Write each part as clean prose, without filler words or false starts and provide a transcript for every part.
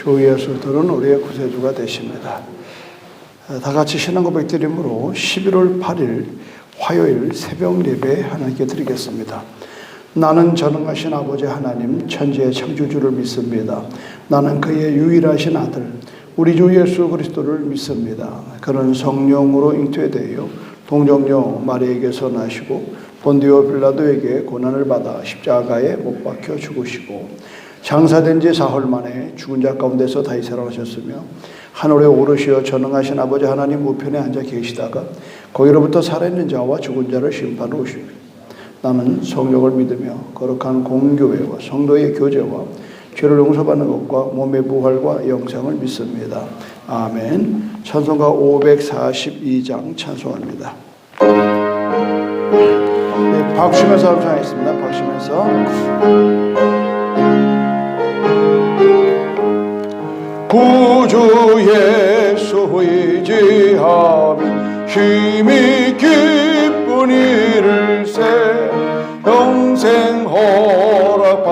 주 예수들은 우리의 구세주가 되십니다. 다 같이 신앙 고백 드림으로 11월 8일 화요일 새벽 예배 하나님께 드리겠습니다. 나는 전능하신 아버지 하나님 천지의 창조주를 믿습니다. 나는 그의 유일하신 아들 우리 주 예수 그리스도를 믿습니다. 그는 성령으로 잉태되어 동정녀 마리에게서 나시고 본디오 빌라도에게 고난을 받아 십자가에 못 박혀 죽으시고 장사된 지 사흘 만에 죽은 자 가운데서 다시 살아나셨으며 하늘에 오르시어 전능하신 아버지 하나님 우편에 앉아 계시다가 거기로부터 살아있는 자와 죽은 자를 심판하러 오십니다. 나는 성령을 믿으며 거룩한 공교회와 성도의 교제와 죄를 용서받는 것과 몸의 부활과 영생을 믿습니다. 아멘. 찬송가 542장 찬송합니다. 네, 박수면서 합창하겠습니다. 박수면서. 구주 예수 의지하며 힘이 기쁜 이를세 영생 허락받았으니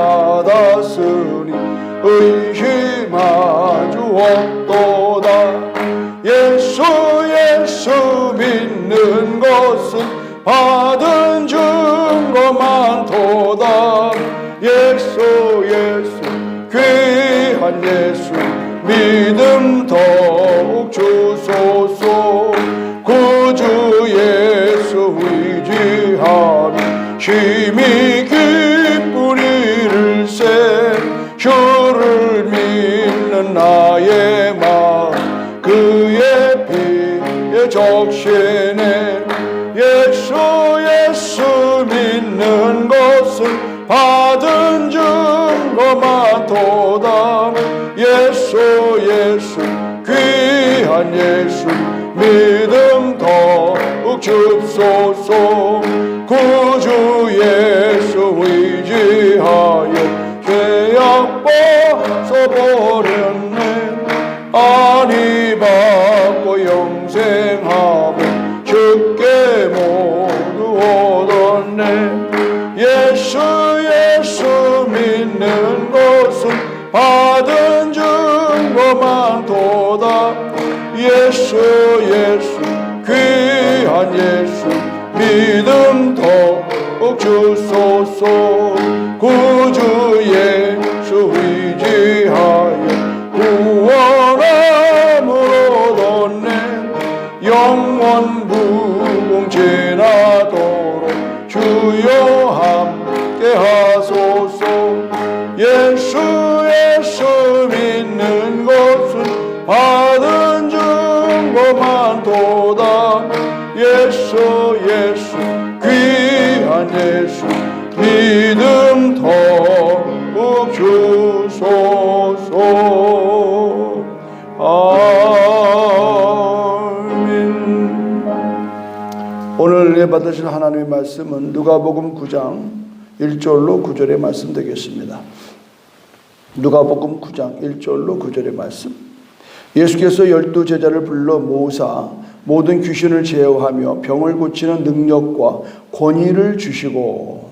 의심하주 없도다. 예수 믿는 것은 받은 증거 많도다. 예수 귀한 예수 믿음 더욱 주소서. 구주 예수 의지하며 힘이 기쁜 이를세 주를 믿는 나의 마음 그의 피에 적시네. 예수 믿는 것은 받은 증거 많도다. 예수 귀한 예수 믿음 더욱 줍소서. 구주 예수 의지하여 죄악 벗어버렸네. 안위 받고 영생하며 주께 모두 얻었네. 예수 믿는 것은 받은 증거 많도다. 예수 귀한 예수 믿음 더욱 주소서. 구주 예수 의지하여 구원함을 얻었네. 영원 무궁지나도록 주여 함께 하소서. 예수 믿는 것은 받은 증거 많도다. 예수 귀한 예수 믿음 더욱 주소서. 아멘. 오늘 은혜 받으실 하나님의 말씀은 누가복음 9장 1절로 9절의 말씀 되겠습니다. 누가복음 9장 1절로 9절의 말씀. 예수께서 12 제자를 불러 모으사 모든 귀신을 제어하며 병을 고치는 능력과 권위를 주시고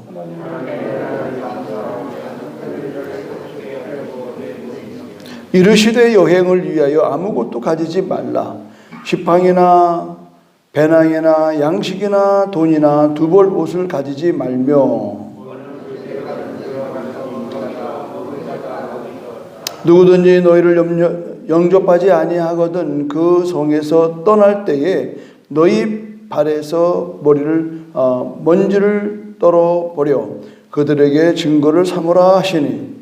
이르시되 여행을 위하여 아무것도 가지지 말라. 지팡이나 배낭이나 양식이나 돈이나 두 벌 옷을 가지지 말며 누구든지 너희를 영접하지 아니하거든 그 성에서 떠날 때에 너희 발에서 먼지를 떨어버려 그들에게 증거를 삼으라 하시니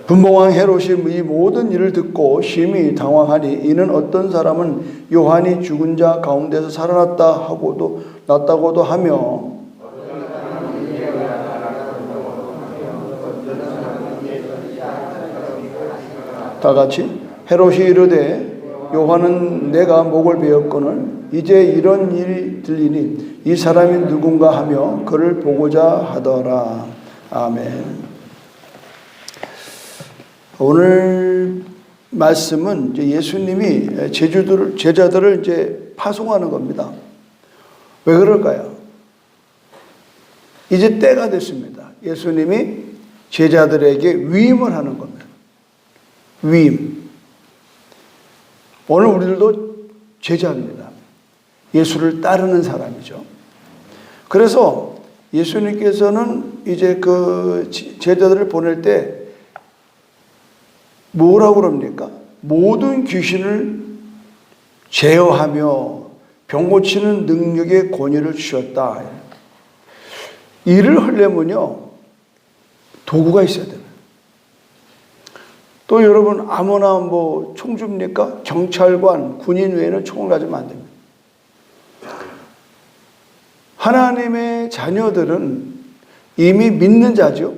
분봉왕 헤롯이 이 모든 일을 듣고 심히 당황하니 이는 어떤 사람은 요한이 죽은 자 가운데서 살아났다고도 하며 다 같이 헤롯이 이르되 요한은 내가 목을 베었거늘 이제 이런 일이 들리니 이 사람이 누군가 하며 그를 보고자 하더라. 아멘. 오늘 말씀은 이제 예수님이 제자들을 이제 파송하는 겁니다. 왜 그럴까요? 이제 때가 됐습니다. 예수님이 제자들에게 위임을 하는 겁니다. 위임. 오늘 우리들도 제자입니다. 예수를 따르는 사람이죠. 그래서 예수님께서는 이제 그 제자들을 보낼 때 뭐라고 그럽니까? 모든 귀신을 제어하며 병 고치는 능력의 권위를 주셨다. 일을 하려면요, 도구가 있어야 돼요. 또 여러분, 아무나 뭐 총 줍니까? 경찰관, 군인 외에는 총을 가지면 안 됩니다. 하나님의 자녀들은 이미 믿는 자죠.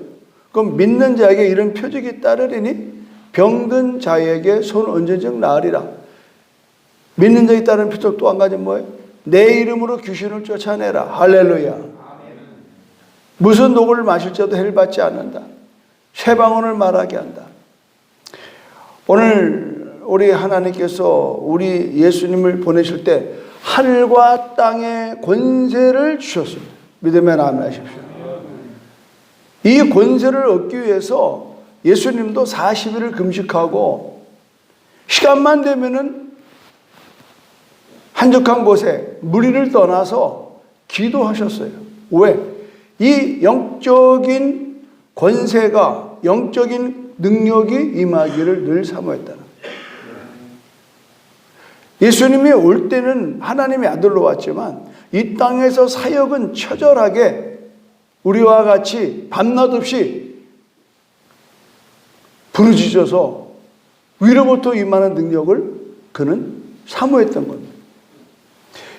그럼 믿는 자에게 이런 표적이 따르리니 병든 자에게 손 얹은즉 나으리라. 믿는 자에 따른 표적 또 한 가지 뭐예요? 내 이름으로 귀신을 쫓아내라. 할렐루야. 무슨 독을 마실 자도 해를 받지 않는다. 쇠방언을 말하게 한다. 오늘 우리 하나님께서 우리 예수님을 보내실 때 하늘과 땅의 권세를 주셨습니다. 믿으면 아멘 하십시오. 이 권세를 얻기 위해서 예수님도 40일을 금식하고 시간만 되면은 한적한 곳에 무리를 떠나서 기도하셨어요. 왜? 이 영적인 권세가, 영적인 능력이 임하기를 늘 사모했다는 거예요. 예수님이 올 때는 하나님의 아들로 왔지만 이 땅에서 사역은 처절하게 우리와 같이 밤낮 없이 부르짖어서 위로부터 임하는 능력을 그는 사모했던 겁니다.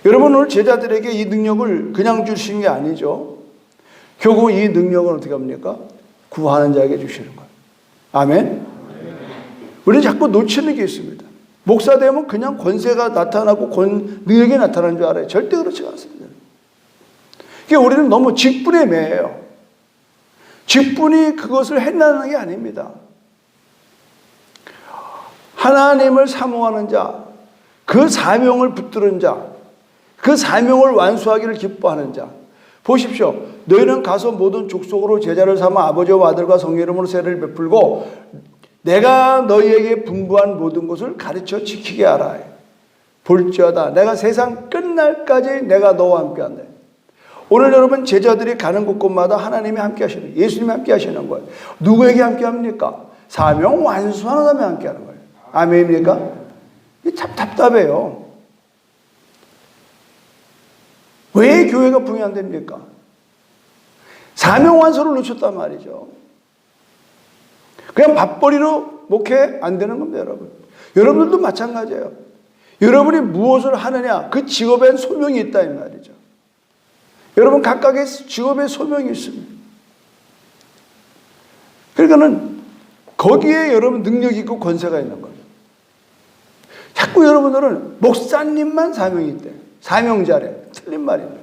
여러분, 오늘 제자들에게 이 능력을 그냥 주신 게 아니죠. 결국 이 능력은 어떻게 합니까? 구하는 자에게 주시는 거예요. 아멘? 우리는 자꾸 놓치는 게 있습니다. 목사 되면 그냥 권세가 나타나고 능력이 나타나는 줄 알아요. 절대 그렇지 않습니다. 그러니까 우리는 너무 직분에 매여요. 직분이 그것을 해나가는 게 아닙니다. 하나님을 사모하는 자, 그 사명을 붙드는 자, 그 사명을 완수하기를 기뻐하는 자. 보십시오. 너희는 가서 모든 족속으로 제자를 삼아 아버지와 아들과 성령 이름으로 세례를 베풀고 내가 너희에게 분부한 모든 것을 가르쳐 지키게 하라. 볼지어다 내가 세상 끝날까지 내가 너와 함께 한다. 오늘 여러분, 제자들이 가는 곳곳마다 하나님이 함께 하시는, 예수님이 함께 하시는 거예요. 누구에게 함께 합니까? 사명 완수하는 사람이 함께 하는 거예요. 아멘입니까? 이게 참 답답해요. 왜 교회가 부흥이 안 됩니까? 사명 완수를 놓쳤단 말이죠. 그냥 밥벌이로 목회 안 되는 겁니다, 여러분. 여러분들도 마찬가지예요. 여러분이 무엇을 하느냐, 그 직업엔 소명이 있다 이 말이죠. 여러분 각각의 직업에 소명이 있습니다. 그러니까는 거기에 여러분 능력이 있고 권세가 있는 거예요. 자꾸 여러분들은 목사님만 사명이 있대. 사명자래. 틀린 말입니다.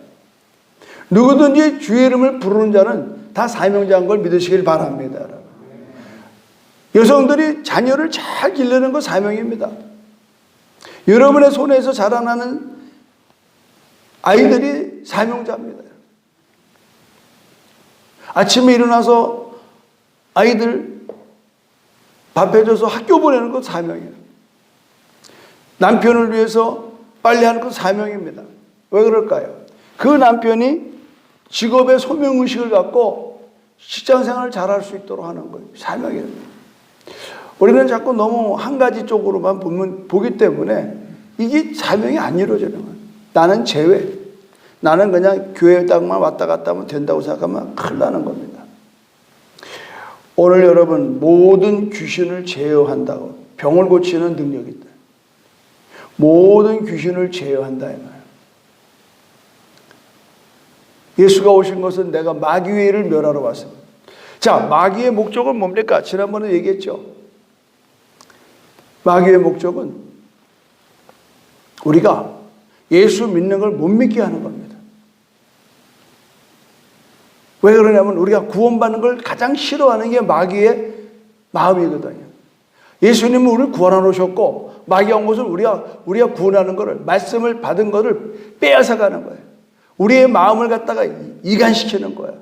누구든지 주의 이름을 부르는 자는 다 사명자인 걸 믿으시길 바랍니다. 여성들이 자녀를 잘 기르는 건 사명입니다. 여러분의 손에서 자라나는 아이들이 사명자입니다. 아침에 일어나서 아이들 밥 해줘서 학교 보내는 건 사명이에요. 남편을 위해서 빨래하는 건 사명입니다. 왜 그럴까요? 그 남편이 직업의 소명의식을 갖고 직장생활을 잘할 수 있도록 하는 거예요. 사명이에요. 우리는 자꾸 너무 한 가지 쪽으로만 보기 때문에 이게 사명이 안 이루어지는 거예요. 나는 제외. 나는 그냥 교회 땅만 왔다 갔다 하면 된다고 생각하면 큰일 나는 겁니다. 오늘 여러분, 모든 귀신을 제어한다고, 병을 고치는 능력이 있다. 모든 귀신을 제어한다 이 말이에요. 예수가 오신 것은 내가 마귀를 멸하러 왔습니다. 자, 마귀의 목적은 뭡니까? 지난번에 얘기했죠. 마귀의 목적은 우리가 예수 믿는 걸 못 믿게 하는 겁니다. 왜 그러냐면 우리가 구원받는 걸 가장 싫어하는 게 마귀의 마음이거든요. 예수님은 우리를 구원하러 오셨고 마귀가 온 것은 우리가 구원하는 것을, 말씀을 받은 것을 빼앗아 가는 거예요. 우리의 마음을 갖다가 이간시키는 거예요.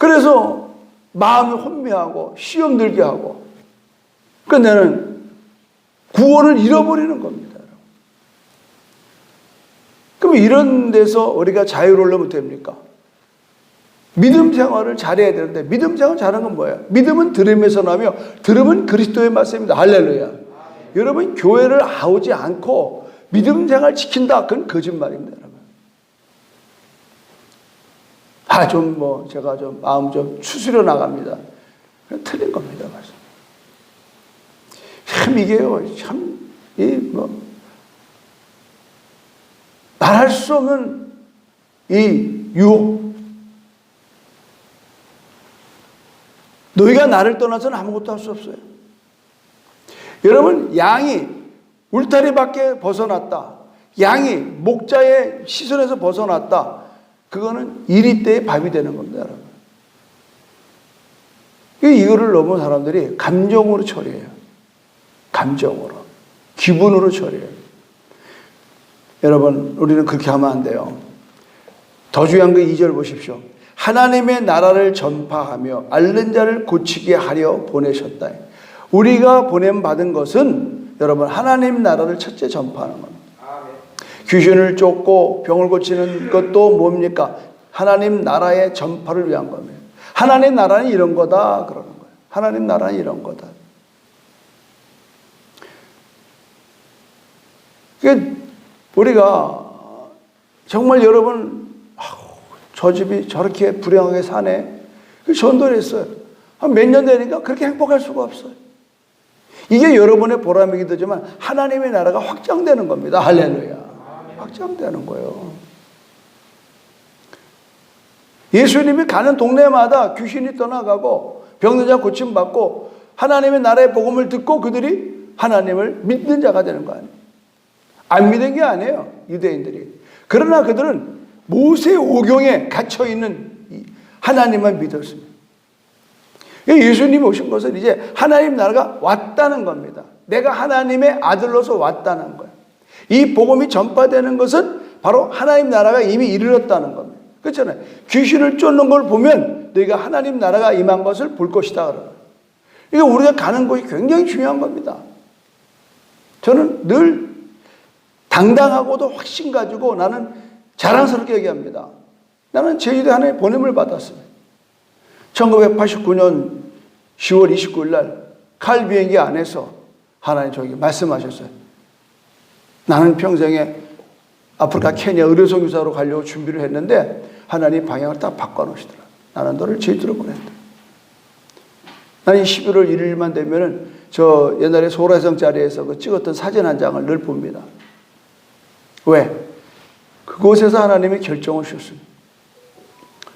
그래서 마음이 혼미하고 시험 들게 하고, 끝내는 구원을 잃어버리는 겁니다. 그럼 이런 데서 우리가 자유로우려면 됩니까? 믿음 생활을 잘해야 되는데, 믿음 생활 잘하는 건 뭐예요? 믿음은 들음에서 나며 들음은 그리스도의 말씀입니다. 할렐루야. 여러분, 교회를 아우지 않고 믿음 생활 지킨다, 그건 거짓말입니다, 여러분. 제가 좀 마음 좀 추스려 나갑니다. 틀린 겁니다, 말씀. 참 이게요, 말할 수 없는 이 유혹. 너희가 나를 떠나서는 아무것도 할 수 없어요. 여러분, 양이 울타리 밖에 벗어났다, 양이 목자의 시선에서 벗어났다, 그거는 이리 때의 밥이 되는 겁니다, 여러분. 이거를 너무 사람들이 감정으로 처리해요. 감정으로, 기분으로 처리해요. 여러분, 우리는 그렇게 하면 안 돼요. 더 중요한 거 2절 보십시오. 하나님의 나라를 전파하며 앓는 자를 고치게 하려 보내셨다. 우리가 보냄받은 것은 여러분, 하나님 나라를 첫째 전파하는 겁니다. 귀신을 쫓고 병을 고치는 것도 뭡니까? 하나님 나라의 전파를 위한 겁니다. 하나님 나라는 이런 거다, 그러는 거예요. 하나님 나라는 이런 거다. 우리가 정말 여러분, 저 집이 저렇게 불행하게 사네, 그 전도를 했어요. 한 몇 년 되니까 그렇게 행복할 수가 없어요. 이게 여러분의 보람이기도 하지만 하나님의 나라가 확장되는 겁니다. 할렐루야. 확장되는 거예요. 예수님이 가는 동네마다 귀신이 떠나가고 병든 자 고침받고 하나님의 나라의 복음을 듣고 그들이 하나님을 믿는 자가 되는 거 아니에요. 안 믿은 게 아니에요, 유대인들이. 그러나 그들은 모세 오경에 갇혀있는 하나님만 믿었습니다. 예수님이 오신 것은 이제 하나님 나라가 왔다는 겁니다. 내가 하나님의 아들로서 왔다는 거예요. 이 복음이 전파되는 것은 바로 하나님 나라가 이미 이르렀다는 겁니다. 그렇잖아요. 귀신을 쫓는 걸 보면 너희가 하나님 나라가 임한 것을 볼 것이다, 그러는. 이게 우리가 가는 곳이 굉장히 중요한 겁니다. 저는 늘 당당하고도 확신 가지고 나는 자랑스럽게 얘기합니다. 나는 제주도에 하나님의 보냄을 받았습니다. 1989년 10월 29일 날 칼 비행기 안에서 하나님 저에게 말씀하셨어요. 나는 평생에 아프리카 케냐 의료선교사로 가려고 준비를 했는데 하나님 방향을 딱 바꿔놓으시더라. 나는 너를 제주도로 보냈다. 나는 11월 1일만 되면은 저 옛날에 소라성 자리에서 그 찍었던 사진 한 장을 늘 봅니다. 왜? 그곳에서 하나님의 결정을 주셨습니다.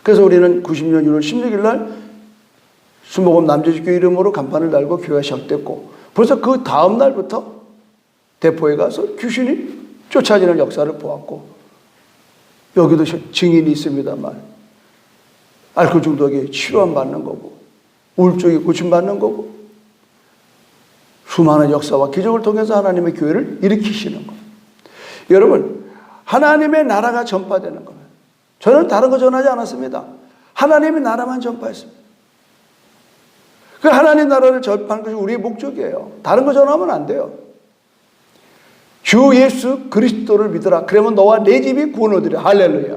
그래서 우리는 90년 6월 16일 날 수목원 남조직교회 이름으로 간판을 달고 교회가 시작됐고, 벌써 그 다음 날부터 대포에 가서 귀신이 쫓아지는 역사를 보았고, 여기도 증인이 있습니다만 알코올 중독에 치료받는 거고, 우울증이 고침받는 거고, 수많은 역사와 기적을 통해서 하나님의 교회를 일으키시는 거예요. 여러분, 하나님의 나라가 전파되는 거예요. 저는 다른 거 전하지 않았습니다. 하나님의 나라만 전파했습니다. 그 하나님 나라를 전파하는 것이 우리의 목적이에요. 다른 거 전하면 안 돼요. 주 예수 그리스도를 믿으라. 그러면 너와 내 집이 구원 얻으리라. 할렐루야.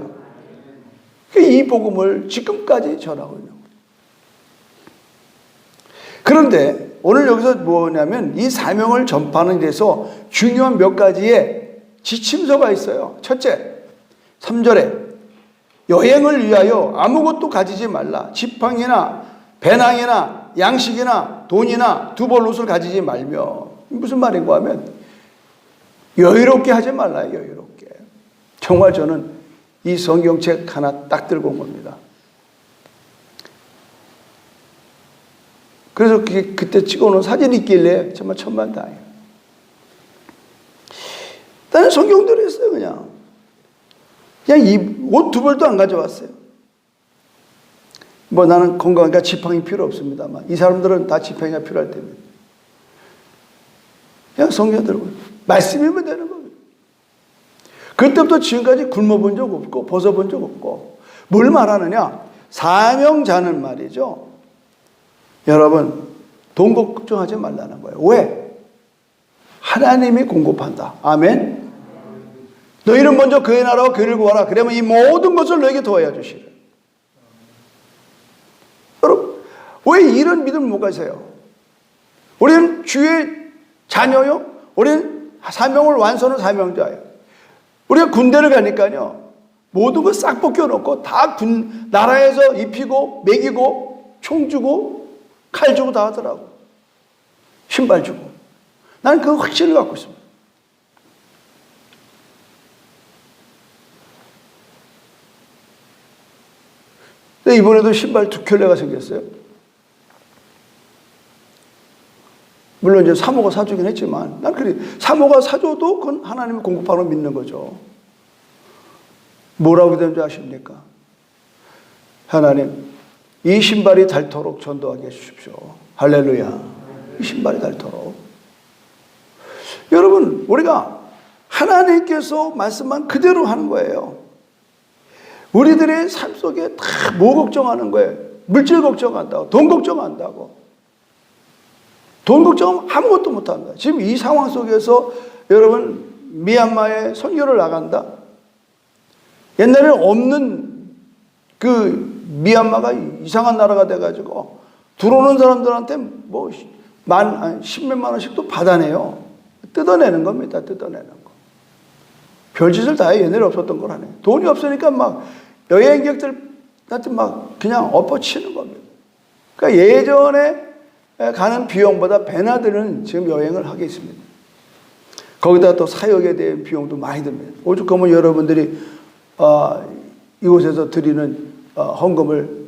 이 복음을 지금까지 전하고 있는 거예요. 그런데 오늘 여기서 뭐냐면 이 사명을 전파하는 데서 중요한 몇 가지의 지침서가 있어요. 첫째, 3절에 여행을 위하여 아무것도 가지지 말라. 지팡이나 배낭이나 양식이나 돈이나 두 벌 옷을 가지지 말며. 무슨 말인가 하면 여유롭게 하지 말라. 여유롭게. 정말 저는 이 성경책 하나 딱 들고 온 겁니다. 그래서 그때 찍어놓은 사진이 있길래 정말 천만다행이에요. 나는 성경대로 했어요. 그냥 이 옷 두 벌도 안 가져왔어요. 뭐 나는 건강하니까 지팡이 필요 없습니다만 이 사람들은 다 지팡이가 필요할 때입니다. 그냥 성경 들고 말씀이면 되는 겁니다. 그때부터 지금까지 굶어본 적 없고 벗어본 적 없고. 뭘 말하느냐? 사명자는 말이죠. 여러분, 돈 걱정하지 말라는 거예요. 왜? 하나님이 공급한다. 아멘. 너희는 먼저 그의 나라와 그를 구하라. 그러면 이 모든 것을 너에게 더하여 주시라. 여러분, 왜 이런 믿음을 못 가세요? 우리는 주의 자녀요. 우리는 사명을 완수하는 사명자예요. 우리가 군대를 가니까요, 모든 걸 싹 벗겨놓고 다 나라에서 입히고 먹이고 총 주고 칼 주고 다 하더라고. 신발 주고. 나는 그 확신을 갖고 있습니다. 근데 이번에도 신발 2켤레가 생겼어요. 물론 이제 사모가 사주긴 했지만, 난 그래. 사모가 사줘도 그건 하나님이 공급하러 믿는 거죠. 뭐라고 되는지 아십니까? 하나님, 이 신발이 닳도록 전도하게 해주십시오. 할렐루야. 이 신발이 닳도록. 여러분, 우리가 하나님께서 말씀만 그대로 하는 거예요. 우리들의 삶 속에 다 뭐 걱정하는 거예요? 물질 걱정한다고, 돈 걱정한다고. 돈 걱정하면 아무것도 못한다. 지금 이 상황 속에서 여러분, 미얀마에 선교를 나간다. 옛날에는 없는 그 미얀마가 이상한 나라가 돼가지고 들어오는 사람들한테 뭐 10몇만 원씩도 받아내요. 뜯어내는 겁니다. 뜯어내는 거. 별짓을 다 해. 옛날에 없었던 걸 하네. 돈이 없으니까 막 여행객들한테 막 그냥 엎어치는 겁니다. 그러니까 예전에 가는 비용보다 배나 드는 지금 여행을 하고 있습니다. 거기다 또 사역에 대한 비용도 많이 듭니다. 오죽 하면 여러분들이 이곳에서 드리는 헌금을,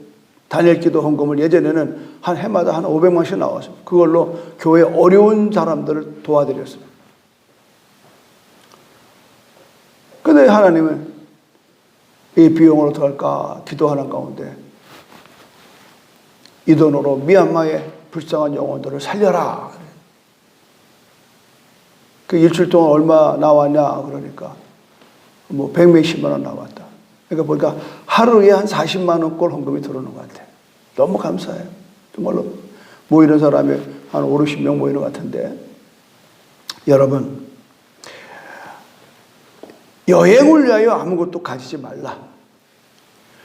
단일기도 헌금을 예전에는 한 해마다 한 500만씩 나왔습니다. 그걸로 교회 어려운 사람들을 도와드렸습니다. 근데 하나님은 이 비용을 어떡할까 기도하는 가운데 이 돈으로 미얀마의 불쌍한 영혼들을 살려라. 그 일주일 동안 얼마 나왔냐 그러니까 뭐 100몇십만 원 나왔다. 그러니까 보니까 하루에 한 40만 원꼴 헌금이 들어오는 것 같아요. 너무 감사해요. 정말로 모이는 사람이 한 5, 60명 모이는 것 같은데, 여러분, 여행을 위하여 아무것도 가지지 말라.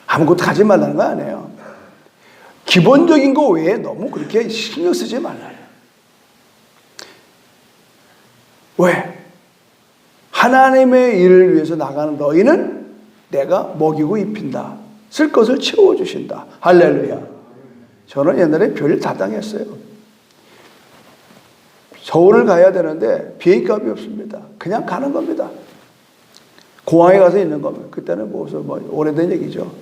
아무것도 가지 말라는 거 아니에요. 기본적인 거 외에 너무 그렇게 신경 쓰지 말라. 왜? 하나님의 일을 위해서 나가는 너희는 내가 먹이고 입힌다. 쓸 것을 채워주신다. 할렐루야. 저는 옛날에 별일 다 당했어요. 서울을 가야 되는데 비행값이 없습니다. 그냥 가는 겁니다. 공항에 가서 있는 겁니다. 그때는 뭐 오래된 얘기죠.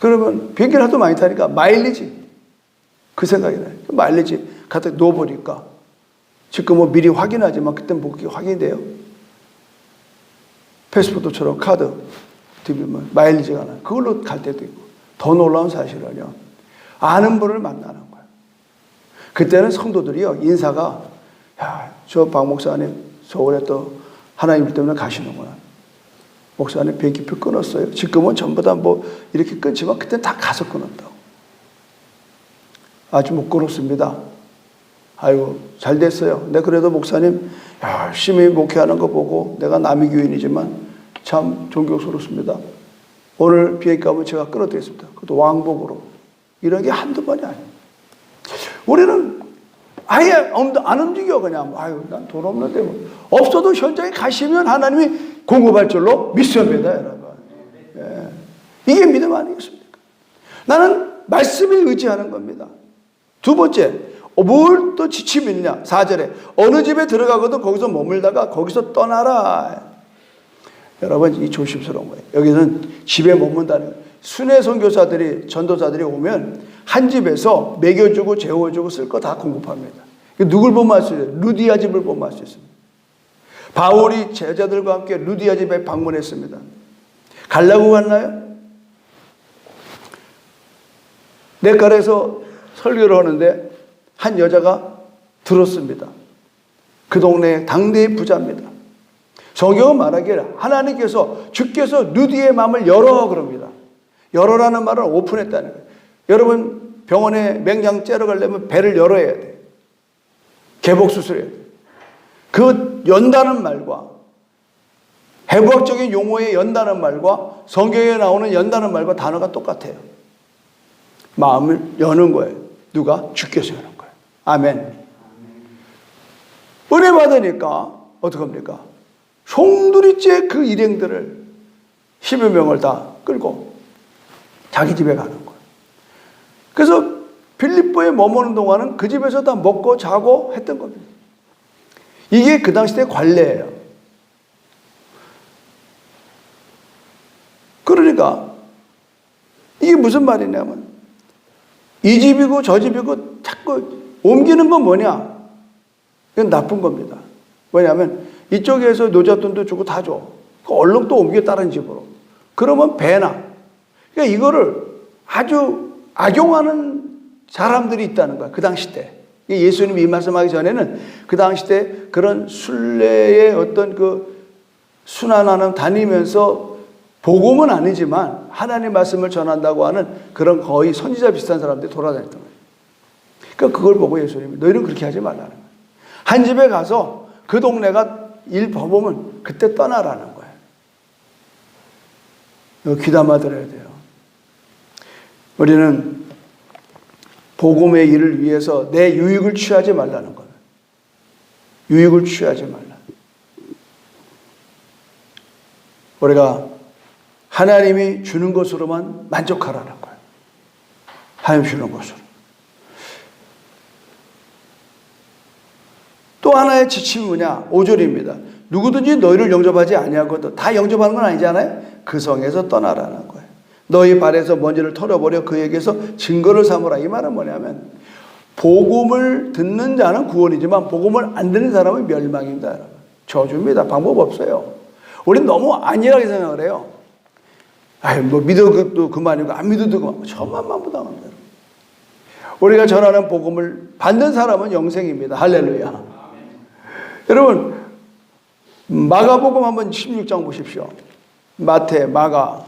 그러면 비행기를 하도 많이 타니까 마일리지, 그 생각이 나요. 마일리지 갖다 놓아보니까 지금 뭐 미리 확인하지만 그때는 뭐 그게 확인이 돼요. 패스포트처럼 카드 들면 마일리지가 나요. 그걸로 갈 때도 있고. 더 놀라운 사실은요, 아는 분을 만나는 거예요. 그때는 성도들이요, 인사가, 야, 저 박 목사님 서울에 또 하나님 때문에 가시는구나. 목사님 비행기표 끊었어요. 지금은 전부 다 뭐 이렇게 끊지만 그때는 다 가서 끊었다고. 아주 못 끊었습니다. 아이고 잘 됐어요. 근데 그래도 목사님 열심히 목회하는 거 보고 내가 남의 교인이지만 참 존경스럽습니다. 오늘 비행값은 제가 끊어드리겠습니다. 그것도 왕복으로. 이런 게 한두 번이 아니에요. 우리는 아예 안 움직여. 그냥 아유 난 돈 없는데 뭐. 없어도 현장에 가시면 하나님이 공급할 줄로 믿습니다, 여러분. 예. 이게 믿음 아니겠습니까? 나는 말씀에 의지하는 겁니다. 두 번째, 뭘 또 지침이 있냐? 4절에 어느 집에 들어가거든 거기서 머물다가 거기서 떠나라. 여러분 이 조심스러운 거예요. 여기는 집에 머문다는 거예요. 순회 선교사들이, 전도사들이 오면 한 집에서 먹여주고 재워주고 쓸 거 다 공급합니다. 누굴 보면 알 수 있어요? 루디아 집을 보면 알 수 있습니다. 바울이 제자들과 함께 루디아 집에 방문했습니다. 가려고 갔나요? 냇가에서 설교를 하는데 한 여자가 들었습니다. 그 동네 당대의 부자입니다. 성경은 말하기를 하나님께서 주께서 루디의 마음을 열어 그럽니다. 열어라는 말은 오픈했다는 거예요. 여러분 병원에 맹장 째러 가려면 배를 열어야 돼. 개복 수술해야 돼. 그 연다는 말과 해부학적인 용어의 연다는 말과 성경에 나오는 연다는 말과 단어가 똑같아요. 마음을 여는 거예요. 누가? 주께서 여는 거예요. 아멘. 은혜 받으니까 어떡합니까? 송두리째 그 일행들을 10여 명을 다 끌고 자기 집에 가는 거예요. 그래서 빌립보에 머무는 동안은 그 집에서 다 먹고 자고 했던 겁니다. 이게 그 당시 때 관례예요. 그러니까 이게 무슨 말이냐면 이 집이고 저 집이고 자꾸 옮기는 건 뭐냐? 이건 나쁜 겁니다. 왜냐하면 이쪽에서 노잣돈도 주고 다 줘. 얼른 또 옮겨 다른 집으로. 그러면 배나. 그러니까 이거를 아주 악용하는 사람들이 있다는 거야. 그 당시 때. 예수님이 이 말씀하기 전에는 그 당시 때 그런 순례의 어떤 그 순환하는 다니면서 복음은 아니지만 하나님 말씀을 전한다고 하는 그런 거의 선지자 비슷한 사람들이 돌아다녔던 거예요. 그러니까 그걸 보고 예수님이 너희는 그렇게 하지 말라는 거예요. 한 집에 가서 그 동네가 일 법으면 그때 떠나라는 거예요. 이거 귀담아 들어야 돼요. 우리는 복음의 일을 위해서 내 유익을 취하지 말라는 거예요. 유익을 취하지 말라. 우리가 하나님이 주는 것으로만 만족하라는 거예요. 하나님 주는 것으로. 또 하나의 지침이 뭐냐? 5절입니다. 누구든지 너희를 영접하지 아니하거든. 다 영접하는 건 아니잖아요. 그 성에서 떠나라는 거예요. 너희 발에서 먼지를 털어버려 그에게서 증거를 삼으라. 이 말은 뭐냐면 복음을 듣는 자는 구원이지만 복음을 안 듣는 사람은 멸망입니다. 여러분. 저주입니다. 방법 없어요. 우리는 너무 안일하게 생각을 해요. 아유, 뭐 믿어도 그만이고 안 믿어도 그만. 천만만 부당합니다. 우리가 전하는 복음을 받는 사람은 영생입니다. 할렐루야. 여러분 마가복음 한번 16장 보십시오. 마태, 마가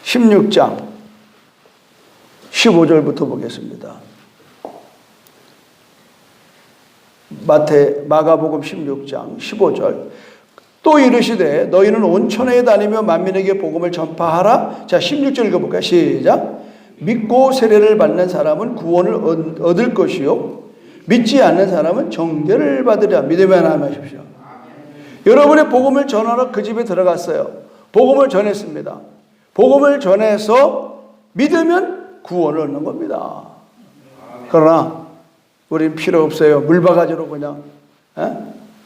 16장 15절부터 보겠습니다. 마가복음 16장 15절. 또 이르시되 너희는 온 천하에 다니며 만민에게 복음을 전파하라. 자, 16절 읽어볼까요? 시작. 믿고 세례를 받는 사람은 구원을 얻을 것이요 믿지 않는 사람은 정죄를 받으리라. 믿으면 하십시오. 여러분의 복음을 전하러 그 집에 들어갔어요. 복음을 전했습니다. 복음을 전해서 믿으면 구원을 얻는 겁니다. 그러나 우리는 필요 없어요. 물바가지로 그냥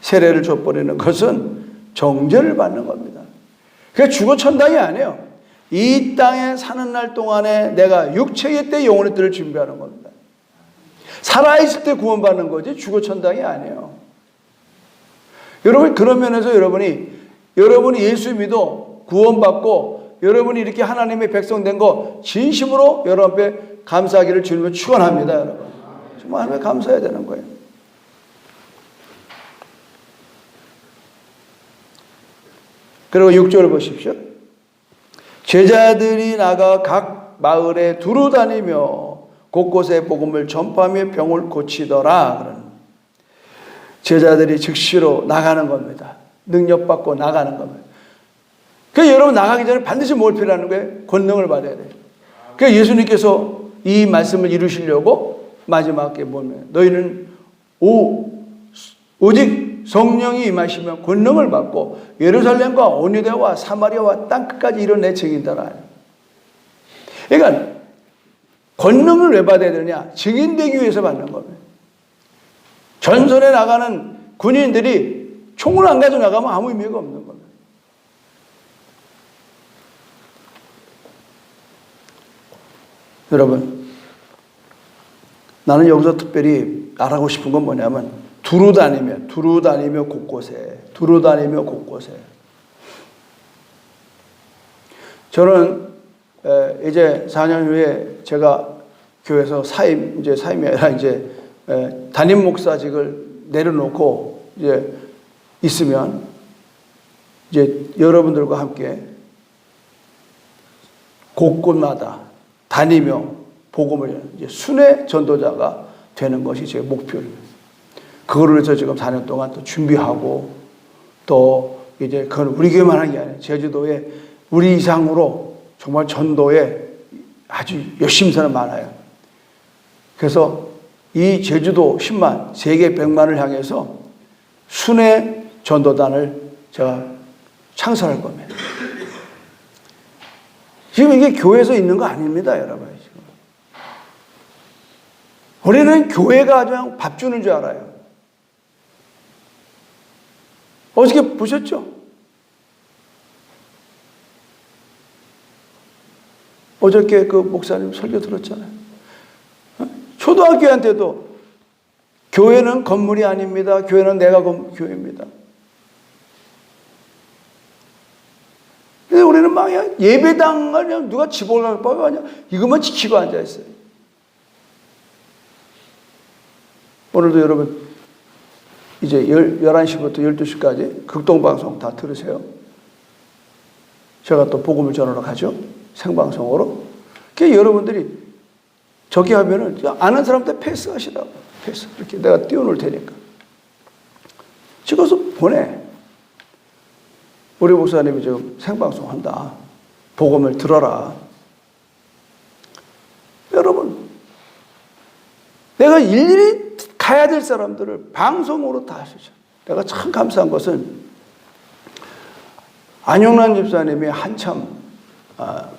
세례를 줘버리는 것은 정죄를 받는 겁니다. 그게 죽어 천당이 아니에요. 이 땅에 사는 날 동안에 내가 육체의 때 영혼의 때를 준비하는 겁니다. 살아있을 때 구원받는 거지 죽어 천당이 아니에요. 여러분 그런 면에서 여러분이 예수 믿어 구원받고 여러분이 이렇게 하나님의 백성 된 거 진심으로 여러분 앞에 감사하기를 주님을 축원합니다. 여러분 정말 하나님께 감사해야 되는 거예요. 그리고 6절을 보십시오. 제자들이 나가 각 마을에 두루 다니며 곳곳에 복음을 전파하며 병을 고치더라. 그런 제자들이 즉시로 나가는 겁니다. 능력받고 나가는 겁니다. 그래서 여러분 나가기 전에 반드시 뭘 필요하는 거예요? 권능을 받아야 돼요. 그래서 예수님께서 이 말씀을 이루시려고 마지막에 보면 너희는 오직 성령이 임하시면 권능을 받고 예루살렘과 온 유대와 사마리아와 땅끝까지 이뤄내 증인되라. 그러니까 권능을 왜 받아야 되느냐? 증인되기 위해서 받는 겁니다. 전선에 나가는 군인들이 총을 안 가지고 나가면 아무 의미가 없는 겁니다. 여러분, 나는 여기서 특별히 말하고 싶은 건 뭐냐면 두루 다니며 곳곳에 저는 이제 4년 후에 제가 교회에서 사임이 아니라 이제 담임 목사직을 내려놓고 이제 있으면 이제 여러분들과 함께 곳곳마다 다니며 복음을 이제 순회 전도자가 되는 것이 제 목표입니다. 그거를 위해서 지금 4년 동안 또 준비하고 또 이제 그건 우리 교회만 한 게 아니에요. 제주도에 우리 이상으로 정말 전도에 아주 열심히 사는 많아요. 그래서 이 제주도 10만, 세계 100만을 향해서 순회 전도단을 제가 창설할 겁니다. 지금 이게 교회에서 있는 거 아닙니다, 여러분. 지금. 우리는 교회가 그냥 밥 주는 줄 알아요. 어저께 보셨죠? 어저께 그 목사님 설교 들었잖아요. 초등학교한테도 교회는 건물이 아닙니다. 교회는 내가 교회입니다. 근데 우리는 막 예배당을 그냥 누가 집어올라갈 바가 아니야. 이것만 지키고 앉아있어요. 오늘도 여러분 이제 11시부터 12시까지 극동방송 다 들으세요. 제가 또 복음을 전하러 가죠. 생방송으로. 그러니까 여러분들이 저기 하면은 아는 사람한테 패스하시라고. 패스. 이렇게 내가 띄워놓을 테니까. 찍어서 보내. 우리 목사님이 지금 생방송 한다. 복음을 들어라. 여러분, 내가 일일이 가야 될 사람들을 방송으로 다 하시죠. 내가 참 감사한 것은 안영란 집사님이 한참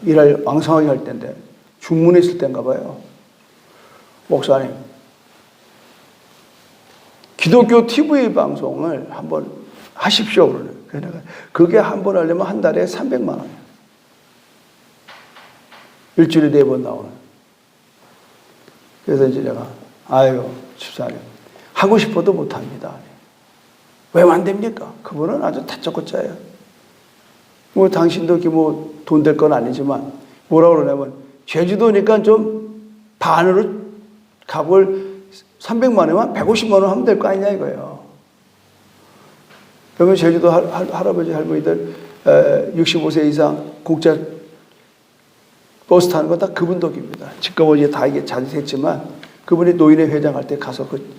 일을 왕성하게 할 때인데 중문에 있을 때인가 봐요. 목사님, 기독교 TV 방송을 한번 하십시오. 그러네. 그래서 그게 한 번 하려면 한 달에 300만 원이에요. 일주일에 4번 나오는. 그래서 이제 제가, 아유, 집사님, 하고 싶어도 못합니다. 왜 안 됩니까? 그분은 아주 다짜고짜예요. 뭐, 당신도 이렇게 뭐, 돈 될 건 아니지만, 뭐라 그러냐면, 제주도니까 좀 반으로 값을 300만 원이면 150만 원 하면 될 거 아니냐 이거예요. 그러면 제주도 할아버지, 할머니들 65세 이상 공짜 버스 타는 건 다 그분 덕입니다. 지금은 이제 다 이게 자제했지만 그분이 노인회 회장할 때 가서 그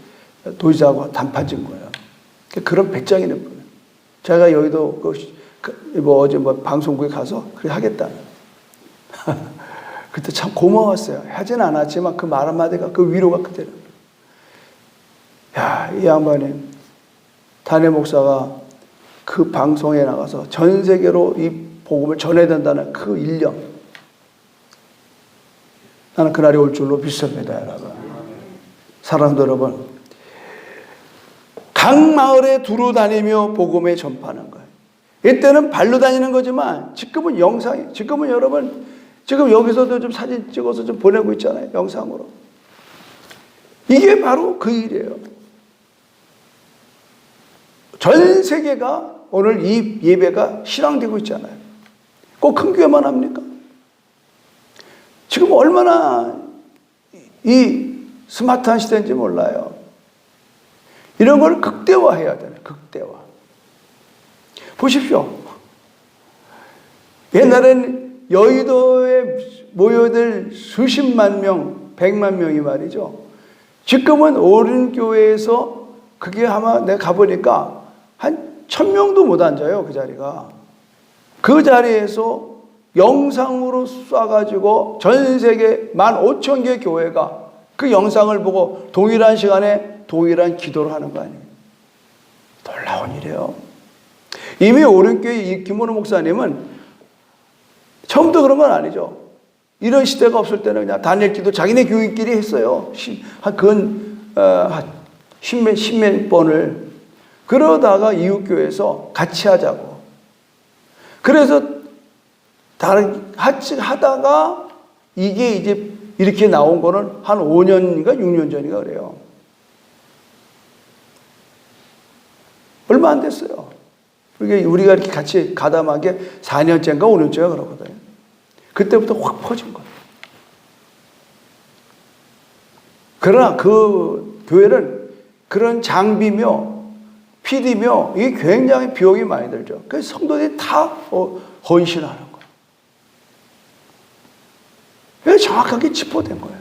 도지사하고 단판 진 거예요. 그런 배짱 있는 분. 제가 여의도 어제 방송국에 가서 그래 하겠다. 그때 참 고마웠어요. 하진 않았지만 그 말 한마디가 그 위로가 그대로. 야, 이 양반이 단회 목사가 그 방송에 나가서 전 세계로 이 복음을 전해야 된다는 그 일념. 나는 그날이 올 줄로 믿습니다, 여러분. 사랑하는 여러분. 각 마을에 두루 다니며 복음에 전파하는 거예요. 이때는 발로 다니는 거지만 지금은 영상이, 지금은 여러분, 지금 여기서도 좀 사진 찍어서 좀 보내고 있잖아요, 영상으로. 이게 바로 그 일이에요. 전 세계가 오늘 이 예배가 실황되고 있잖아요. 꼭 큰 교회만 합니까? 지금 얼마나 이 스마트한 시대인지 몰라요. 이런 걸 극대화해야 되는, 극대화. 보십시오. 옛날엔 여의도에 모여들 수십만 명, 100만 명이 말이죠. 지금은 오륜교회에서 그게 아마 내가 가보니까 한 1000명도 못 앉아요, 그 자리가. 그 자리에서 영상으로 쏴가지고 전 세계 15,000개 교회가 그 영상을 보고 동일한 시간에 동일한 기도를 하는 거 아니에요. 놀라운 일이에요. 이미 오륜교회 김원호 목사님은 처음부터 그런 건 아니죠. 이런 시대가 없을 때는 그냥 단일 기도 자기네 교인끼리 했어요. 십몇 번을. 그러다가 이웃교회에서 같이 하자고. 그래서 하다가 이게 이제 이렇게 나온 거는 한 5년인가 6년 전인가 그래요. 얼마 안 됐어요. 우리가 이렇게 같이 가담하게 4년째인가 5년째가 그러거든요. 그때부터 확 퍼진 거예요. 그러나 그 교회는 그런 장비며 PD며 이게 굉장히 비용이 많이 들죠. 그래서 성도들이 다 헌신하는 거예요. 이게 정확하게 짚어댄 거예요.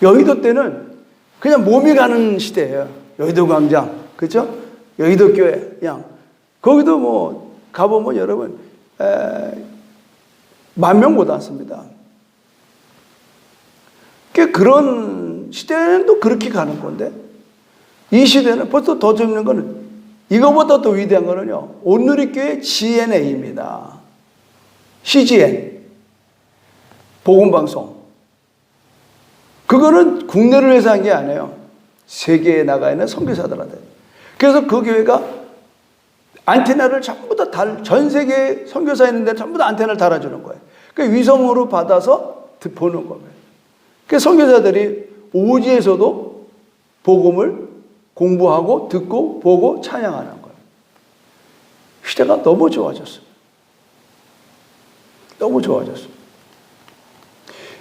여의도 때는 그냥 몸이 가는 시대예요. 여의도 광장, 그렇죠? 여의도 교회, 그냥 거기도 뭐 가보면 여러분 10,000명 못 왔습니다. 그런 시대는 또 그렇게 가는 건데 이 시대는 벌써 더 재밌는 거는 이거보다 더 위대한 거는요. 온누리교회 GNA입니다. CGN 복음방송. 그거는 국내를 위해서 한 게 아니에요. 세계에 나가 있는 선교사들한테. 그래서 그 교회가 안테나를 전부 다 전 세계 선교사 있는 데 전부 다 안테나를 달아주는 거예요. 그 위성으로 받아서 보는 거예요. 그 선교사들이 오지에서도 복음을 공부하고 듣고 보고 찬양하는 거예요. 시대가 너무 좋아졌어요. 너무 좋아졌어요.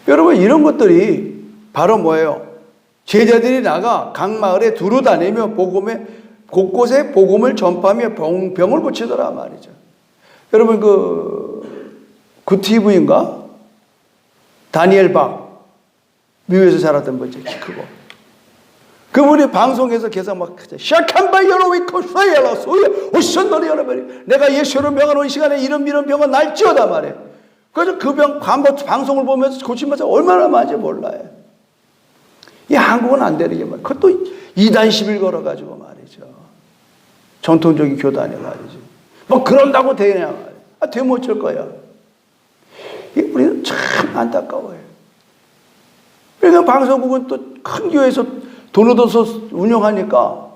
여러분 이런 것들이 바로 뭐예요? 제자들이 나가 각 마을에 두루 다니며 복음에 곳곳에 복음을 전파하며 병을 고치더라 말이죠. 여러분 그 TV인가? 다니엘 박 미국에서 자랐던 분이죠. 키 크고 그분이 방송에서 계속 막 시작한바 여러위코 소야라 소야 오션너리 여러분이 내가 예수로 명하는 이 시간에 이런 병은 날지어다 말이에요. 그래서 그 병 방송을 보면서 고치면서 얼마나 많은지 몰라요. 이 한국은 안 되는 게 말이에요. 그것도 2단 10일 걸어가지고 말이죠. 전통적인 교단이 말이죠. 뭐 그런다고 되냐 말이에요. 되면 어쩔 거야. 우리는 참 안타까워요. 그러니까 방송국은 또 큰 교회에서 돈 얻어서 운영하니까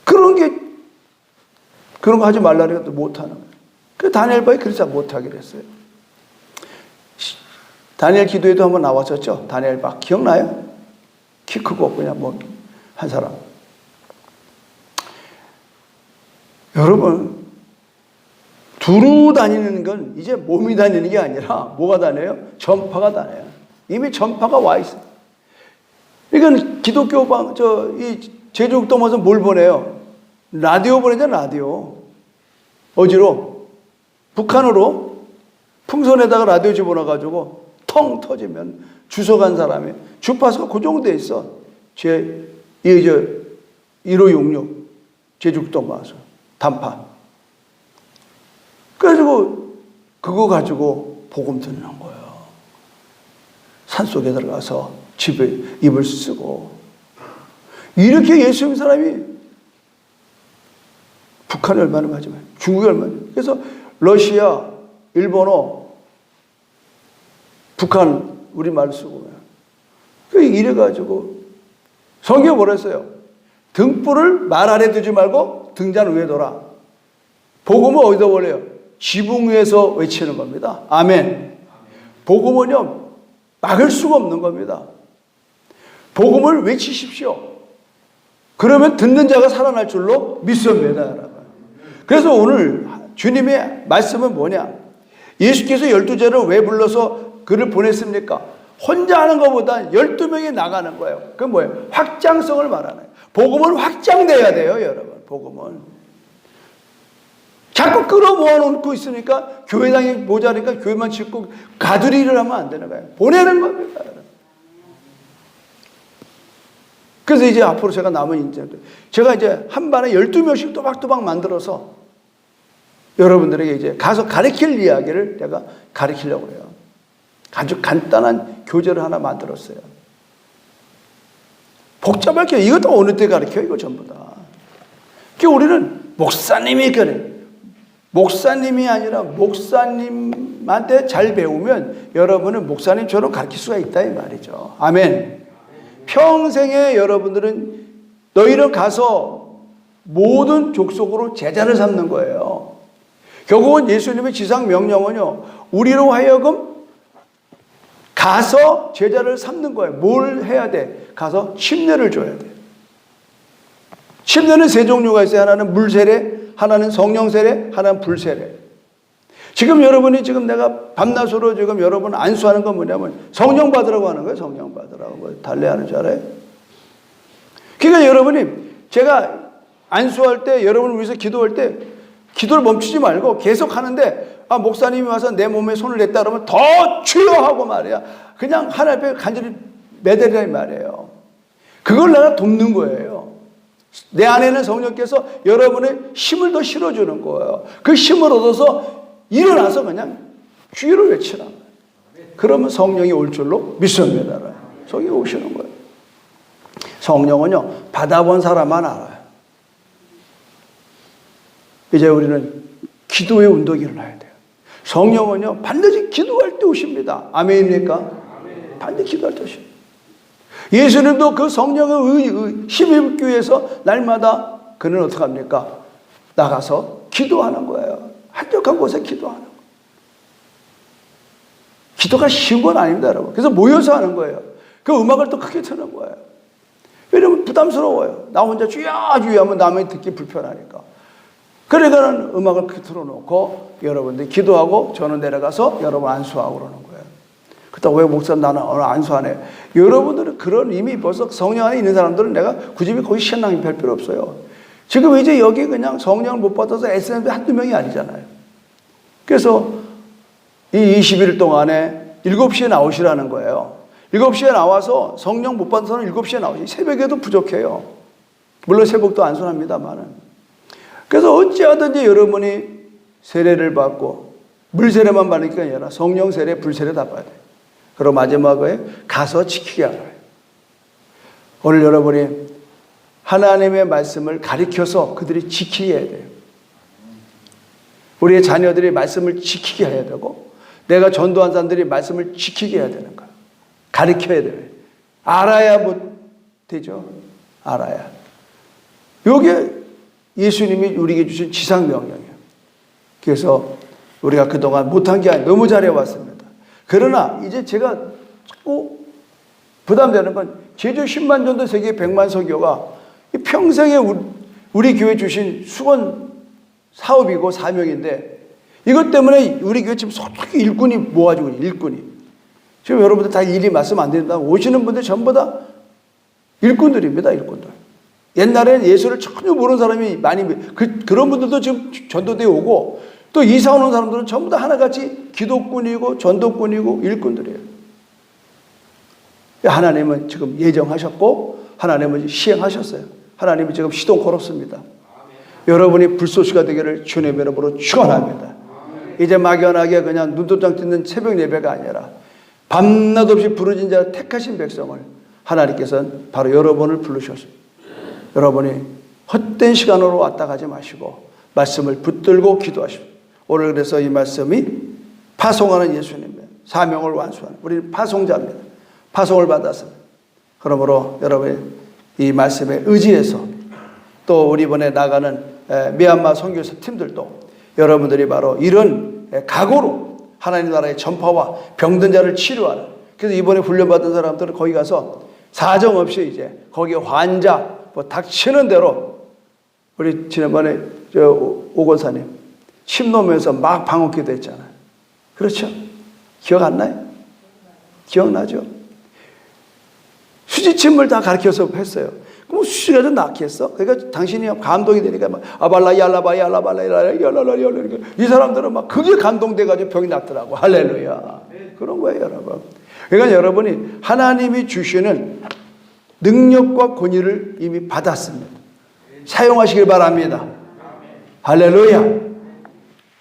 그런 거 하지 말라니까 또 못하는 거예요. 그 다니엘 바이 그래서 못하기로 했어요. 다니엘 기도에도 한번 나왔었죠. 다니엘 박 기억나요? 키 크고 그냥 뭐 한 사람. 여러분 두루 다니는 건 이제 몸이 다니는 게 아니라 뭐가 다녀요? 전파가 다녀요. 이미 전파가 와 있어요. 그러니까 기독교 이 제주국도 와서 뭘 보내요? 라디오 보내잖아, 라디오. 어디로? 북한으로 풍선에다가 라디오 집어넣어가지고 텅 터지면 주워간 사람이 주파수가 그 정도 돼 있어. 1566 제주국도 와서 단파. 그래가지고 그거 가지고 복음 듣는 거예요. 산속에 들어가서 집에 입을 쓰고 이렇게 예수 믿는 사람이 북한이 얼마나 맞으면 중국이 얼마나 그래서 러시아, 일본어, 북한 우리말 쓰고 이래가지고 성경 뭐라 했어요? 등불을 말 아래 두지 말고 등잔 위에 둬라. 복음은 어디다 올려요? 지붕 위에서 외치는 겁니다. 아멘. 복음은요 막을 수가 없는 겁니다. 복음을 외치십시오. 그러면 듣는 자가 살아날 줄로 믿습니다. 그래서 오늘 주님의 말씀은 뭐냐? 예수께서 12제를 왜 불러서 그를 보냈습니까? 혼자 하는 것보다 12명이 나가는 거예요. 그건 뭐예요? 확장성을 말하는 거예요. 복음은 확장돼야 돼요, 여러분. 복음은. 자꾸 끌어모아놓고 있으니까 교회당이 모자니까 교회만 짓고 가두리를 하면 안 되는 거예요. 보내는 겁니다. 그래서 이제 앞으로 제가 남은 인재들, 제가 이제 한 반에 12명씩 또박또박 만들어서 여러분들에게 이제 가서 가르칠 이야기를 내가 가르치려고 해요. 아주 간단한 교재를 하나 만들었어요. 복잡할 게 이것도 어느 때 가르쳐요, 이거 전부 다. 그러니까 우리는 목사님이 그래. 목사님이 아니라 목사님한테 잘 배우면 여러분은 목사님처럼 가르칠 수가 있다 이 말이죠. 아멘. 평생에 여러분들은 너희는 가서 모든 족속으로 제자를 삼는 거예요. 결국은 예수님의 지상 명령은요, 우리로 하여금 가서 제자를 삼는 거예요. 뭘 해야 돼? 가서 침례를 줘야 돼. 침례는 세 종류가 있어요. 하나는 물 세례, 하나는 성령 세례, 하나는 불 세례. 지금 여러분이 내가 밤낮으로 지금 여러분 안수하는 건 뭐냐면 성령 받으라고 하는 거예요. 성령 받으라고. 뭐 달래하는 줄 알아요? 그러니까 여러분이 제가 안수할 때, 여러분을 위해서 기도할 때 기도를 멈추지 말고 계속 하는데, 목사님이 와서 내 몸에 손을 냈다 그러면 더 주여 하고 말이야. 그냥 하나님 앞에 간절히 매달리란 말이에요. 그걸 내가 돕는 거예요. 내 안에는 성령께서 여러분의 힘을 더 실어주는 거예요. 그 힘을 얻어서 일어나서 그냥 주의를 외치라. 그러면 성령이 올 줄로 믿습니다. 성령이 오시는 거예요. 성령은요, 받아본 사람만 알아요. 이제 우리는 기도의 운동이 일어나야 돼요. 성령은요, 반드시 기도할 때 오십니다. 아멘입니까? 반드시 기도할 때 오십니다. 예수님도 그 성령의 힘을 입기 위해서 날마다 그는 어떻게 합니까? 나가서 기도하는 거예요. 한적한 곳에 기도하는 거예요. 기도가 쉬운 건 아닙니다, 여러분. 그래서 모여서 하는 거예요. 그 음악을 또 크게 트는 거예요. 왜냐면 부담스러워요. 나 혼자 주야 주야 하면 남이 듣기 불편하니까. 그러니까는 음악을 크게 틀어놓고 여러분들이 기도하고 저는 내려가서 여러분 안수하고 그러는 거예요. 그렇다고 왜 목사님 나는 오늘 안수하네. 여러분들은 그런 이미 벌써 성령 안에 있는 사람들은 내가 굳이 거기 신앙이 별 필요 없어요. 지금 이제 여기 그냥 성령을 못 받아서 SN도 한두 명이 아니잖아요. 그래서 이 20일 동안에 7시에 나오시라는 거예요. 7시에 나와서 성령 못 받은 사람은 7시에 나오시. 새벽에도 부족해요. 물론 새벽도 안순합니다만은. 그래서 어찌하든지 여러분이 세례를 받고 물세례만 받는 게 아니라 성령 세례, 불세례 다 받아야 돼요. 그리고 마지막에 가서 지키게 알아요. 오늘 여러분이 하나님의 말씀을 가르쳐서 그들이 지키게 해야 돼요. 우리의 자녀들이 말씀을 지키게 해야 되고 내가 전도한 사람들이 말씀을 지키게 해야 되는 거예요. 가르쳐야 돼요. 알아야 되죠. 알아야. 이게 예수님이 우리에게 주신 지상명령이에요. 그래서 우리가 그동안 못한 게 아니라 너무 잘해왔습니다. 그러나 이제 제가 자꾸 부담되는 건 제주 10만 전도 세계 100만 설교가 평생에 우리 교회 주신 수건 사업이고 사명인데 이것 때문에 우리 교회 지금 솔직히 일꾼이 모아지고 있어요. 일꾼이. 지금 여러분들 다 일이 말씀 안 드린다고 오시는 분들 전부 다 일꾼들입니다. 일꾼들. 옛날에는 예수를 전혀 모르는 사람이 많이 그런 분들도 지금 전도대에 오고 또 이사 오는 사람들은 전부 다 하나같이 기도꾼이고 전도꾼이고 일꾼들이에요. 하나님은 지금 예정하셨고 하나님은 시행하셨어요. 하나님이 지금 시동 걸었습니다. 여러분이 불쏘시가 되기를 주님의 이름으로 축원합니다. 이제 막연하게 그냥 눈도장 뜯는 새벽 예배가 아니라 밤낮 없이 부르짖은 자 택하신 백성을 하나님께서는 바로 여러분을 부르셨습니다. 여러분이 헛된 시간으로 왔다 가지 마시고 말씀을 붙들고 기도하십시오. 오늘 그래서 이 말씀이 파송하는 예수님의 사명을 완수하는 우리는 파송자입니다. 파송을 받았습니다. 그러므로 여러분이 이 말씀에 의지해서 또 우리 이번에 나가는 미얀마 선교사 팀들도 여러분들이 바로 이런 각오로 하나님 나라의 전파와 병든 자를 치료하는 그래서 이번에 훈련받은 사람들은 거기 가서 사정없이 이제 거기 환자 닥치는 대로 우리 지난번에 오건사님 침 놓으면서 막 방언기도 했잖아요. 그렇죠? 기억 안 나요? 기억나죠? 수지침을 다 가르쳐서 했어요. 그럼 수지가 좀 낫겠어? 그러니까 당신이 감동이 되니까 막 아발라 야라바 야라발라 야라라 이 사람들은 막 그게 감동돼가지고 병이 낫더라고. 할렐루야. 그런 거예요, 여러분. 그러니까 여러분이 하나님이 주시는 능력과 권위를 이미 받았습니다. 사용하시길 바랍니다. 할렐루야.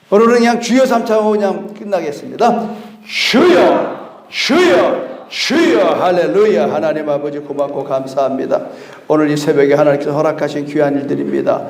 오늘은 그냥 주여 삼창하고 그냥 끝나겠습니다. 주여, 주여, 주여. 할렐루야. 하나님 아버지 고맙고 감사합니다. 오늘 이 새벽에 하나님께서 허락하신 귀한 일들입니다.